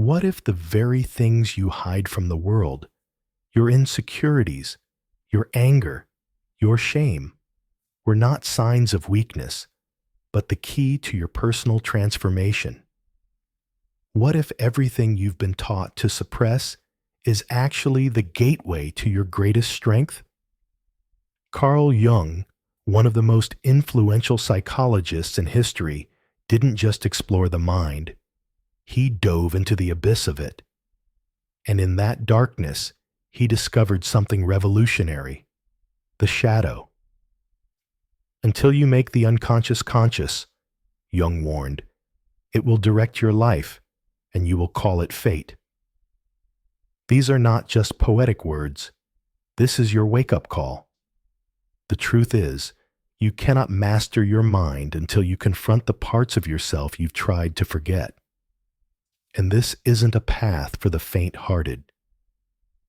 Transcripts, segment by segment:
What if the very things you hide from the world, your insecurities, your anger, your shame, were not signs of weakness, but the key to your personal transformation? What if everything you've been taught to suppress is actually the gateway to your greatest strength? Carl Jung, one of the most influential psychologists in history, didn't just explore the mind, he dove into the abyss of it. And in that darkness, he discovered something revolutionary: the shadow. Until you make the unconscious conscious, Jung warned, it will direct your life, and you will call it fate. These are not just poetic words. This is your wake-up call. The truth is, you cannot master your mind until you confront the parts of yourself you've tried to forget. And this isn't a path for the faint-hearted.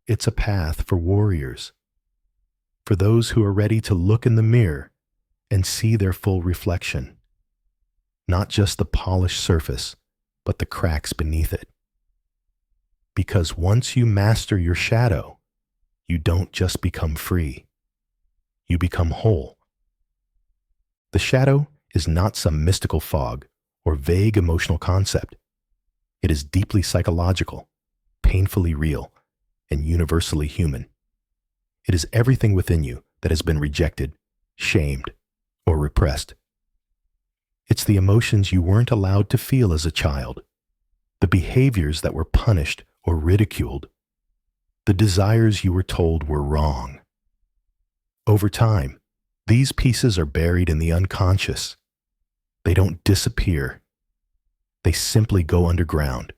It's a path for warriors, for those who are ready to look in the mirror and see their full reflection, not just the polished surface, but the cracks beneath it. Because once you master your shadow, you don't just become free, you become whole. The shadow is not some mystical fog or vague emotional concept. It is deeply psychological, painfully real, and universally human. It is everything within you that has been rejected, shamed, or repressed. It's the emotions you weren't allowed to feel as a child, the behaviors that were punished or ridiculed, the desires you were told were wrong. Over time, these pieces are buried in the unconscious. They don't disappear. They simply go underground,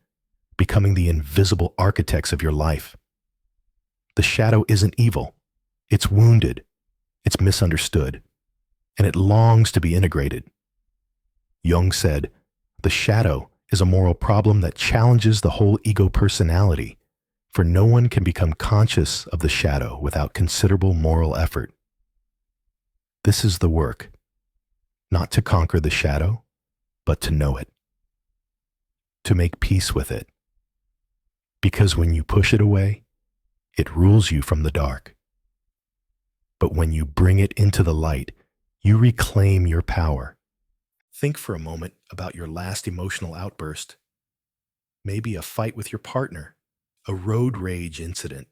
becoming the invisible architects of your life. The shadow isn't evil. It's wounded. It's misunderstood. And it longs to be integrated. Jung said, the shadow is a moral problem that challenges the whole ego personality, for no one can become conscious of the shadow without considerable moral effort. This is the work, not to conquer the shadow, but to know it, to make peace with it. Because when you push it away, it rules you from the dark. But when you bring it into the light, you reclaim your power. Think for a moment about your last emotional outburst. Maybe a fight with your partner, a road rage incident,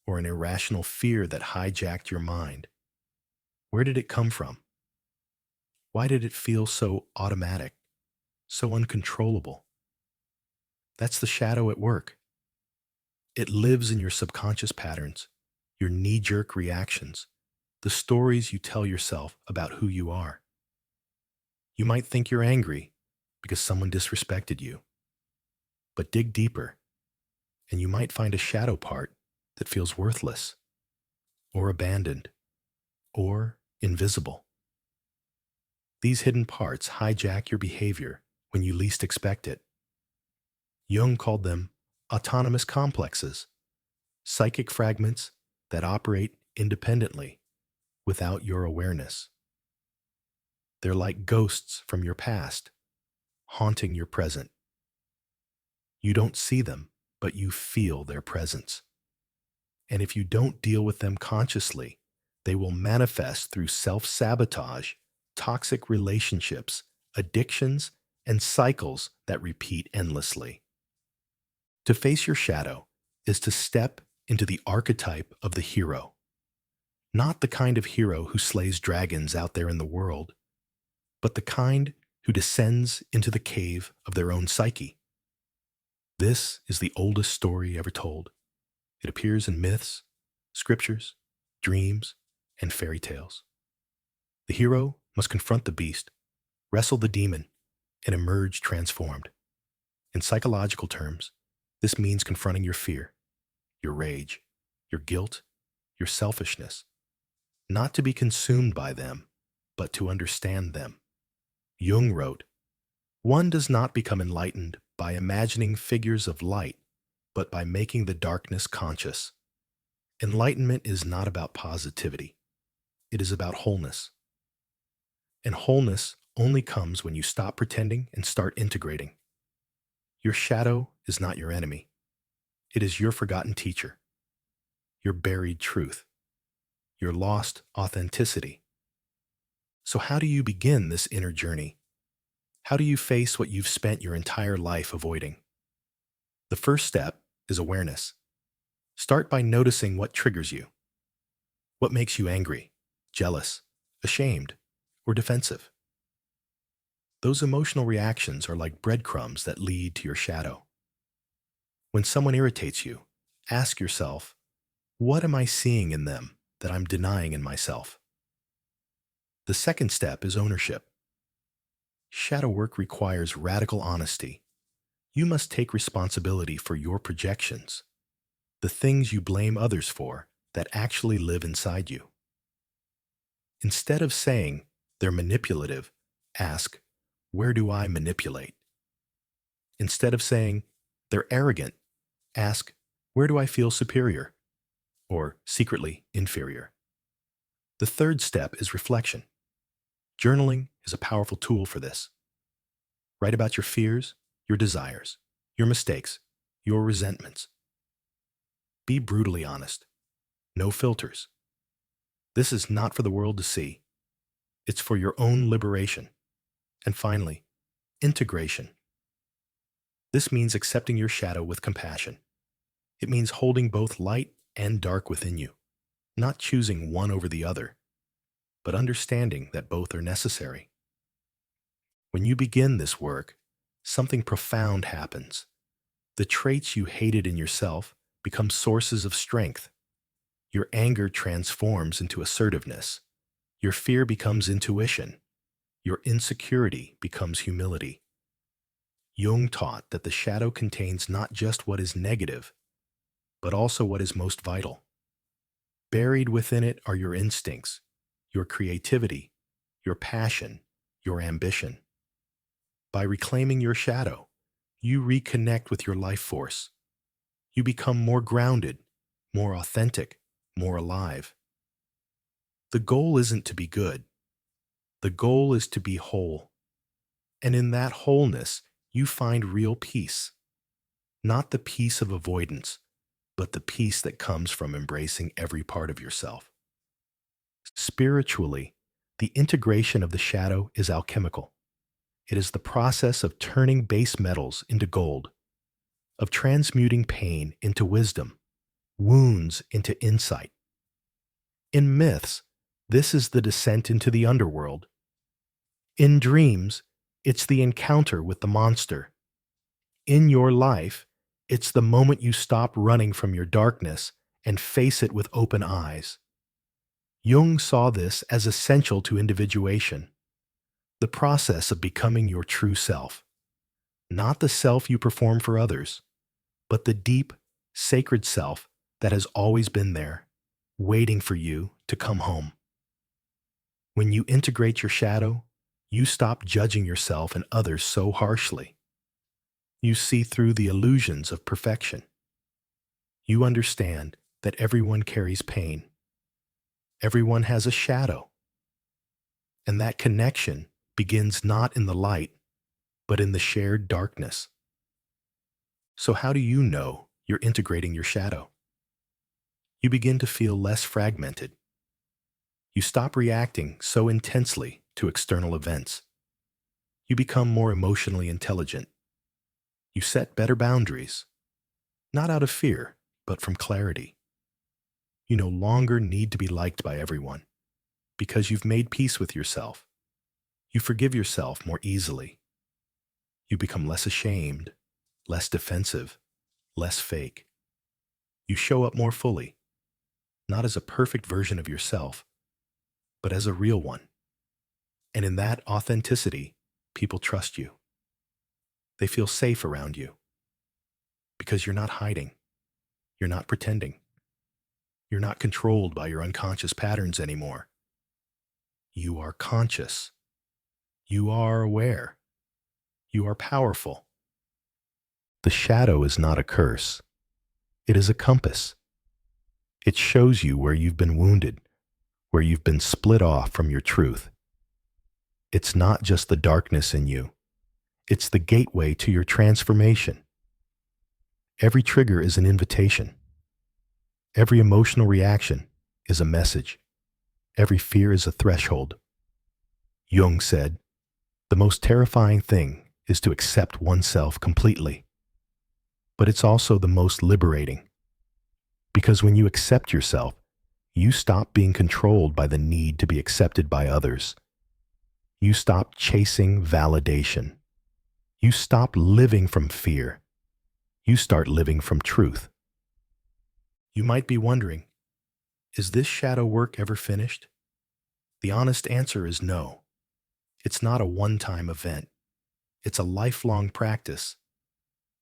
or an irrational fear that hijacked your mind. Where did it come from? Why did it feel so automatic, so uncontrollable? That's the shadow at work. It lives in your subconscious patterns, your knee-jerk reactions, the stories you tell yourself about who you are. You might think you're angry because someone disrespected you. But dig deeper, and you might find a shadow part that feels worthless, or abandoned, or invisible. These hidden parts hijack your behavior when you least expect it. Jung called them autonomous complexes, psychic fragments that operate independently without your awareness. They're like ghosts from your past, haunting your present. You don't see them, but you feel their presence. And if you don't deal with them consciously, they will manifest through self-sabotage, toxic relationships, addictions, and cycles that repeat endlessly. To face your shadow is to step into the archetype of the hero. Not the kind of hero who slays dragons out there in the world, but the kind who descends into the cave of their own psyche. This is the oldest story ever told. It appears in myths, scriptures, dreams, and fairy tales. The hero must confront the beast, wrestle the demon, and emerge transformed. In psychological terms, this means confronting your fear, your rage, your guilt, your selfishness, not to be consumed by them, but to understand them. Jung wrote, "One does not become enlightened by imagining figures of light, but by making the darkness conscious." Enlightenment is not about positivity. It is about wholeness. And wholeness only comes when you stop pretending and start integrating. Your shadow is not your enemy. It is your forgotten teacher, your buried truth, your lost authenticity. So how do you begin this inner journey? How do you face what you've spent your entire life avoiding? The first step is awareness. Start by noticing what triggers you. What makes you angry, jealous, ashamed, or defensive? Those emotional reactions are like breadcrumbs that lead to your shadow. When someone irritates you, ask yourself, what am I seeing in them that I'm denying in myself? The second step is ownership. Shadow work requires radical honesty. You must take responsibility for your projections, the things you blame others for that actually live inside you. Instead of saying they're manipulative, ask, where do I manipulate? Instead of saying they're arrogant, ask, where do I feel superior or secretly inferior? The third step is reflection. Journaling is a powerful tool for this. Write about your fears, your desires, your mistakes, your resentments. Be brutally honest. No filters. This is not for the world to see. It's for your own liberation. And finally, integration. This means accepting your shadow with compassion. It means holding both light and dark within you, not choosing one over the other, but understanding that both are necessary. When you begin this work, something profound happens. The traits you hated in yourself become sources of strength. Your anger transforms into assertiveness. Your fear becomes intuition. Your insecurity becomes humility. Jung taught that the shadow contains not just what is negative, but also what is most vital. Buried within it are your instincts, your creativity, your passion, your ambition. By reclaiming your shadow, you reconnect with your life force. You become more grounded, more authentic, more alive. The goal isn't to be good. The goal is to be whole. And in that wholeness, you find real peace. Not the peace of avoidance, but the peace that comes from embracing every part of yourself. Spiritually, the integration of the shadow is alchemical. It is the process of turning base metals into gold, of transmuting pain into wisdom, wounds into insight. In myths, this is the descent into the underworld. In dreams, it's the encounter with the monster. In your life, it's the moment you stop running from your darkness and face it with open eyes. Jung saw this as essential to individuation, the process of becoming your true self, not the self you perform for others, but the deep, sacred self that has always been there, waiting for you to come home. When you integrate your shadow, you stop judging yourself and others so harshly. You see through the illusions of perfection. You understand that everyone carries pain. Everyone has a shadow. And that connection begins not in the light, but in the shared darkness. So how do you know you're integrating your shadow? You begin to feel less fragmented. You stop reacting so intensely to external events. You become more emotionally intelligent. You set better boundaries, not out of fear, but from clarity. You no longer need to be liked by everyone because you've made peace with yourself. You forgive yourself more easily. You become less ashamed, less defensive, less fake. You show up more fully, not as a perfect version of yourself, but as a real one. And in that authenticity, people trust you. They feel safe around you because you're not hiding. You're not pretending. You're not controlled by your unconscious patterns anymore. You are conscious. You are aware. You are powerful. The shadow is not a curse. It is a compass. It shows you where you've been wounded, where you've been split off from your truth. It's not just the darkness in you. It's the gateway to your transformation. Every trigger is an invitation. Every emotional reaction is a message. Every fear is a threshold. Jung said, "The most terrifying thing is to accept oneself completely." But it's also the most liberating. Because when you accept yourself, you stop being controlled by the need to be accepted by others. You stop chasing validation. You stop living from fear. You start living from truth. You might be wondering, is this shadow work ever finished? The honest answer is no. It's not a one-time event. It's a lifelong practice.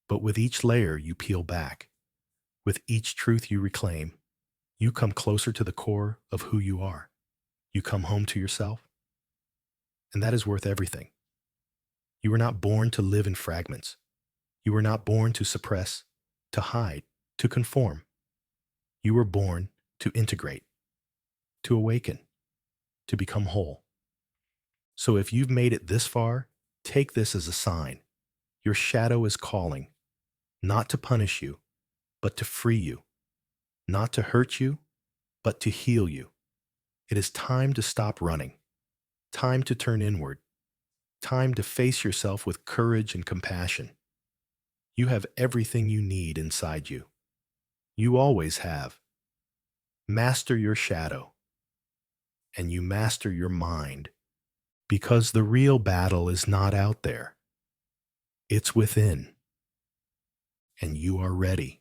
But with each layer you peel back, with each truth you reclaim, you come closer to the core of who you are. You come home to yourself. And that is worth everything. You were not born to live in fragments. You were not born to suppress, to hide, to conform. You were born to integrate, to awaken, to become whole. So if you've made it this far, take this as a sign. Your shadow is calling, not to punish you, but to free you, not to hurt you, but to heal you. It is time to stop running, time to turn inward, time to face yourself with courage and compassion. You have everything you need inside you. You always have. Master your shadow, and you master your mind, because the real battle is not out there. It's within, and you are ready.